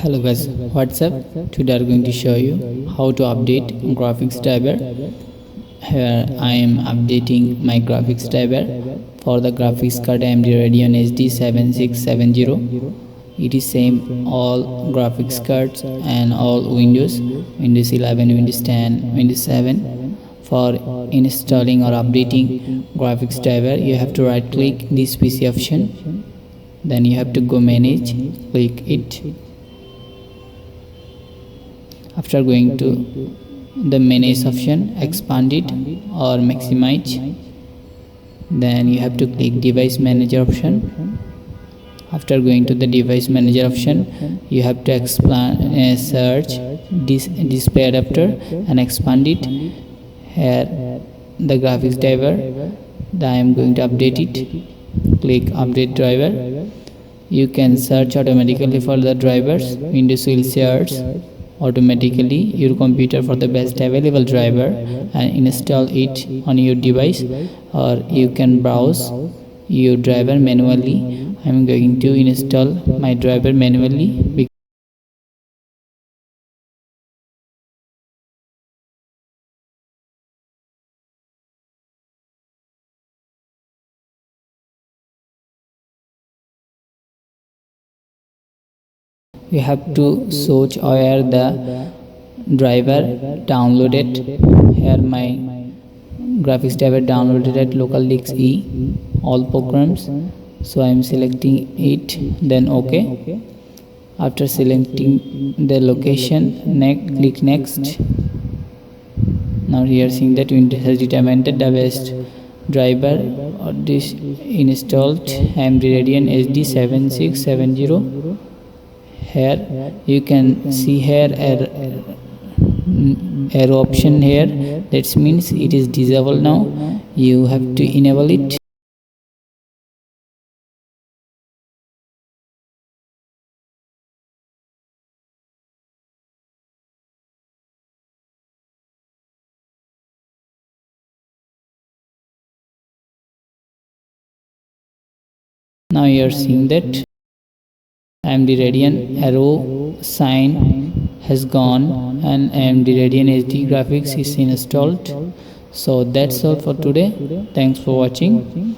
Hello guys, what's up? Today I'm going to show you how to update graphics driver. Here I am updating my graphics driver for the graphics card AMD Radeon HD7670. It is same all graphics cards and all Windows 11, Windows 10, Windows 7. For installing or updating graphics driver, you have to right click this PC option, then you have to go manage, click it. After going to the manage option, expand it or maximize, then you have to click device manager option. After going to the device manager option, you have to expand search this display adapter and expand it. Here the graphics driver, I am going to update it. Click update driver. You can search automatically for the drivers. Windows will search automatically your computer for the best available driver and install it on your device, or you can browse your driver manually. I am going to install my driver manually. You have to search where the driver downloaded. Here my graphics driver downloaded at local disk E all programs, so I am selecting it, then OK. After selecting the location, click next. Now you are seeing that Windows has determined that the best driver or this installed AMD Radeon HD7670. Here you can see here arrow option here, that means it is disabled. Now you have to enable it. Now you are seeing that AMD Radeon arrow sign has gone and AMD Radeon HD graphics is installed. So that's all for today. Thanks for watching.